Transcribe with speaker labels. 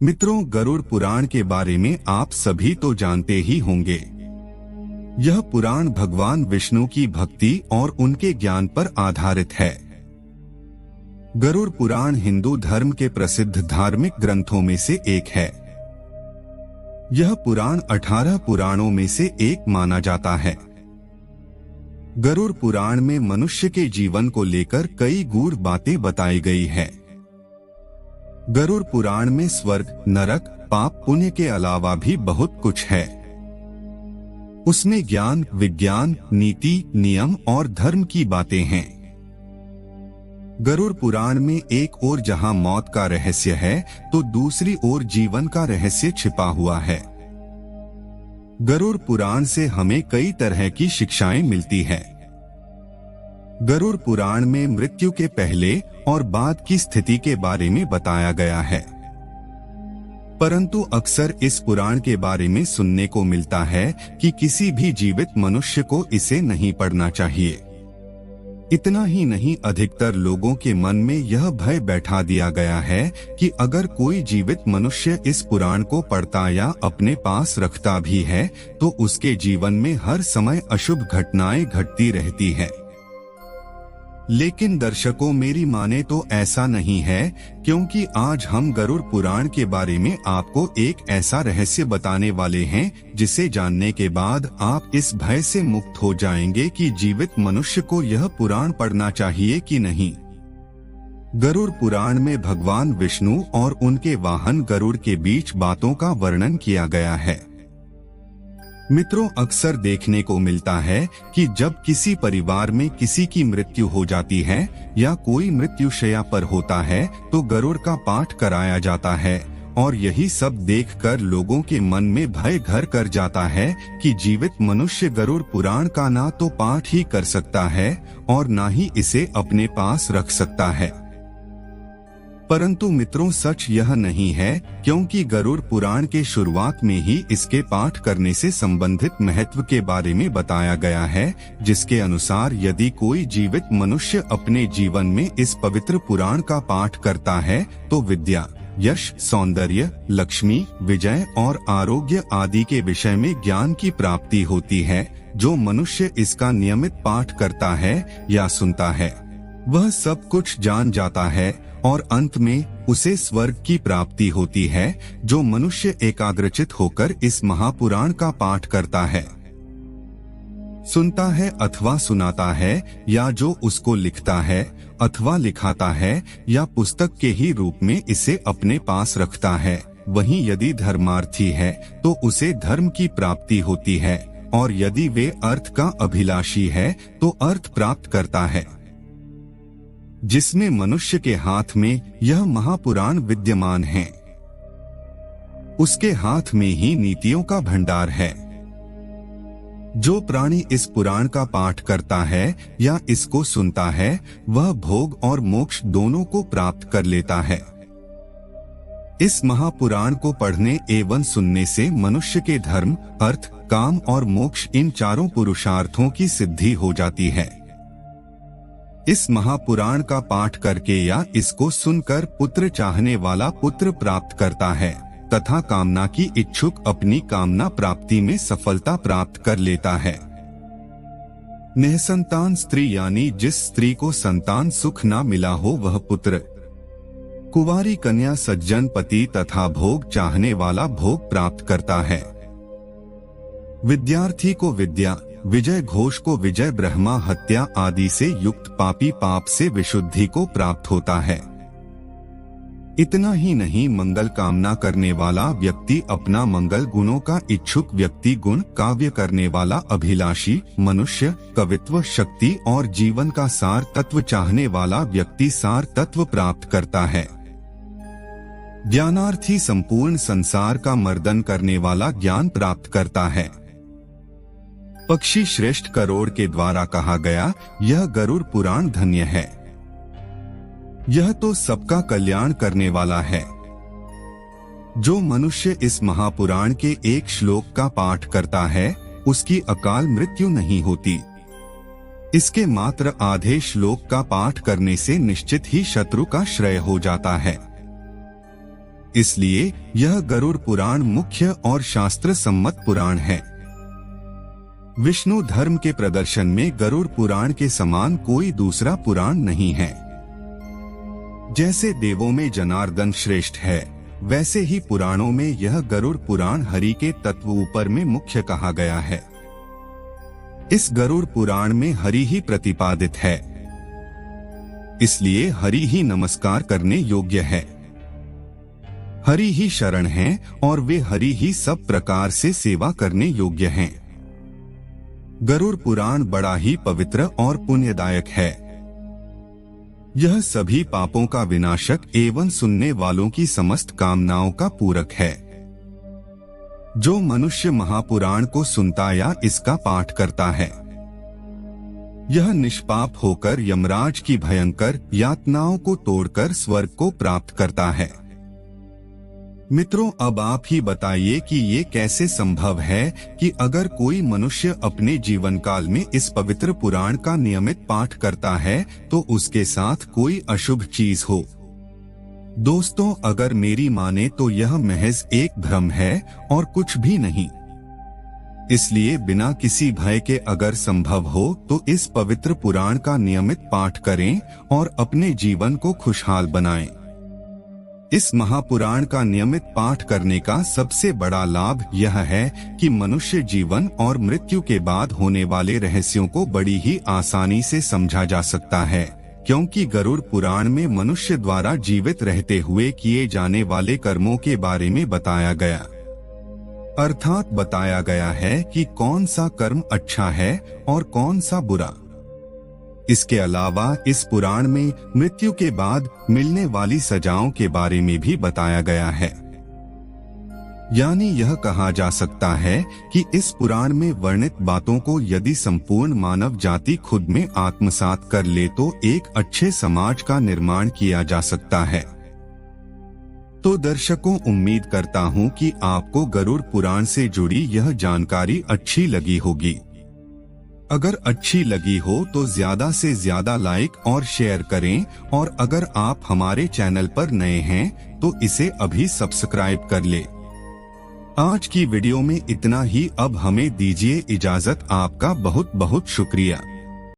Speaker 1: मित्रों, गरुड़ पुराण के बारे में आप सभी तो जानते ही होंगे। यह पुराण भगवान विष्णु की भक्ति और उनके ज्ञान पर आधारित है। गरुड़ पुराण हिंदू धर्म के प्रसिद्ध धार्मिक ग्रंथों में से एक है। यह पुराण 18 पुराणों में से एक माना जाता है। गरुड़ पुराण में मनुष्य के जीवन को लेकर कई गूढ़ बातें बताई गई है। गरुड़ पुराण में स्वर्ग, नरक, पाप, पुण्य के अलावा भी बहुत कुछ है। उसमें ज्ञान, विज्ञान, नीति, नियम और धर्म की बातें हैं। गरुड़ पुराण में एक ओर जहां मौत का रहस्य है, तो दूसरी ओर जीवन का रहस्य छिपा हुआ है। गरुड़ पुराण से हमें कई तरह की शिक्षाएं मिलती है। गरुड़ पुराण में मृत्यु के पहले और बाद की स्थिति के बारे में बताया गया है। परंतु अक्सर इस पुराण के बारे में सुनने को मिलता है कि किसी भी जीवित मनुष्य को इसे नहीं पढ़ना चाहिए। इतना ही नहीं, अधिकतर लोगों के मन में यह भय बैठा दिया गया है कि अगर कोई जीवित मनुष्य इस पुराण को पढ़ता या अपने पास रखता भी है, तो उसके जीवन में हर समय अशुभ घटनाएं घटती रहती है। लेकिन दर्शकों, मेरी माने तो ऐसा नहीं है, क्योंकि आज हम गरुड़ पुराण के बारे में आपको एक ऐसा रहस्य बताने वाले हैं जिसे जानने के बाद आप इस भय से मुक्त हो जाएंगे कि जीवित मनुष्य को यह पुराण पढ़ना चाहिए कि नहीं। गरुड़ पुराण में भगवान विष्णु और उनके वाहन गरुड़ के बीच बातों का वर्णन किया गया है। मित्रों, अक्सर देखने को मिलता है कि जब किसी परिवार में किसी की मृत्यु हो जाती है या कोई मृत्युशैया पर होता है, तो गरुड़ का पाठ कराया जाता है और यही सब देखकर लोगों के मन में भय घर कर जाता है कि जीवित मनुष्य गरुड़ पुराण का ना तो पाठ ही कर सकता है और ना ही इसे अपने पास रख सकता है। परंतु मित्रों, सच यह नहीं है, क्योंकि गरुड़ पुराण के शुरुआत में ही इसके पाठ करने से संबंधित महत्व के बारे में बताया गया है, जिसके अनुसार यदि कोई जीवित मनुष्य अपने जीवन में इस पवित्र पुराण का पाठ करता है, तो विद्या, यश, सौंदर्य, लक्ष्मी, विजय और आरोग्य आदि के विषय में ज्ञान की प्राप्ति होती है। जो मनुष्य इसका नियमित पाठ करता है या सुनता है, वह सब कुछ जान जाता है और अंत में उसे स्वर्ग की प्राप्ति होती है। जो मनुष्य एकाग्रचित होकर इस महापुराण का पाठ करता है, सुनता है अथवा सुनाता है, या जो उसको लिखता है अथवा लिखाता है या पुस्तक के ही रूप में इसे अपने पास रखता है, वहीं यदि धर्मार्थी है तो उसे धर्म की प्राप्ति होती है, और यदि वे अर्थ का अभिलाषी है तो अर्थ प्राप्त करता है। जिसमें मनुष्य के हाथ में यह महापुराण विद्यमान है, उसके हाथ में ही नीतियों का भंडार है। जो प्राणी इस पुराण का पाठ करता है या इसको सुनता है, वह भोग और मोक्ष दोनों को प्राप्त कर लेता है। इस महापुराण को पढ़ने एवं सुनने से मनुष्य के धर्म, अर्थ, काम और मोक्ष, इन चारों पुरुषार्थों की सिद्धि हो जाती है। इस महापुराण का पाठ करके या इसको सुनकर पुत्र चाहने वाला पुत्र प्राप्त करता है तथा कामना की इच्छुक अपनी कामना प्राप्ति में सफलता प्राप्त कर लेता है। निःसंतान स्त्री यानी जिस स्त्री को संतान सुख ना मिला हो, वह पुत्र, कुंवारी कन्या सज्जन पति तथा भोग चाहने वाला भोग प्राप्त करता है। विद्यार्थी को विद्या, विजय घोष को विजय, ब्रह्मा हत्या आदि से युक्त पापी पाप से विशुद्धि को प्राप्त होता है। इतना ही नहीं, मंगल कामना करने वाला व्यक्ति अपना मंगल, गुणों का इच्छुक व्यक्ति गुण, काव्य करने वाला अभिलाषी मनुष्य कवित्व, शक्ति और जीवन का सार तत्व चाहने वाला व्यक्ति सार तत्व प्राप्त करता है। ज्ञानार्थी संपूर्ण संसार का मर्दन करने वाला ज्ञान प्राप्त करता है। पक्षी श्रेष्ठ करोड़ के द्वारा कहा गया यह गरुड़ पुराण धन्य है। यह तो सबका कल्याण करने वाला है। जो मनुष्य इस महापुराण के एक श्लोक का पाठ करता है, उसकी अकाल मृत्यु नहीं होती। इसके मात्र आधे श्लोक का पाठ करने से निश्चित ही शत्रु का श्रेय हो जाता है। इसलिए यह गरुड़ पुराण मुख्य और शास्त्र सम्मत पुराण है। विष्णु धर्म के प्रदर्शन में गरुड़ पुराण के समान कोई दूसरा पुराण नहीं है। जैसे देवों में जनार्दन श्रेष्ठ है, वैसे ही पुराणों में यह गरुड़ पुराण हरि के तत्व ऊपर में मुख्य कहा गया है। इस गरुड़ पुराण में हरि ही प्रतिपादित है, इसलिए हरि ही नमस्कार करने योग्य है। हरि ही शरण है और वे हरि ही सब प्रकार से सेवा करने योग्य हैं। गरुड़ पुराण बड़ा ही पवित्र और पुण्यदायक है। यह सभी पापों का विनाशक एवं सुनने वालों की समस्त कामनाओं का पूरक है। जो मनुष्य महापुराण को सुनता या इसका पाठ करता है, यह निष्पाप होकर यमराज की भयंकर यातनाओं को तोड़कर स्वर्ग को प्राप्त करता है। मित्रों, अब आप ही बताइए कि ये कैसे संभव है कि अगर कोई मनुष्य अपने जीवन काल में इस पवित्र पुराण का नियमित पाठ करता है तो उसके साथ कोई अशुभ चीज हो। दोस्तों, अगर मेरी माने तो यह महज एक भ्रम है और कुछ भी नहीं। इसलिए बिना किसी भय के अगर संभव हो तो इस पवित्र पुराण का नियमित पाठ करें और अपने जीवन को खुशहाल बनाएं। इस महापुराण का नियमित पाठ करने का सबसे बड़ा लाभ यह है कि मनुष्य जीवन और मृत्यु के बाद होने वाले रहस्यों को बड़ी ही आसानी से समझा जा सकता है, क्योंकि गरुड़ पुराण में मनुष्य द्वारा जीवित रहते हुए किए जाने वाले कर्मों के बारे में बताया गया। अर्थात बताया गया है कि कौन सा कर्म अच्छा है और कौन सा बुरा। इसके अलावा इस पुराण में मृत्यु के बाद मिलने वाली सजाओं के बारे में भी बताया गया है। यानी यह कहा जा सकता है कि इस पुराण में वर्णित बातों को यदि संपूर्ण मानव जाति खुद में आत्मसात कर ले तो एक अच्छे समाज का निर्माण किया जा सकता है। तो दर्शकों, उम्मीद करता हूँ कि आपको गरुड़ पुराण से जुड़ी यह जानकारी अच्छी लगी होगी। अगर अच्छी लगी हो तो ज्यादा से ज्यादा लाइक और शेयर करें, और अगर आप हमारे चैनल पर नए हैं तो इसे अभी सब्सक्राइब कर ले। आज की वीडियो में इतना ही। अब हमें दीजिए इजाजत। आपका बहुत बहुत शुक्रिया।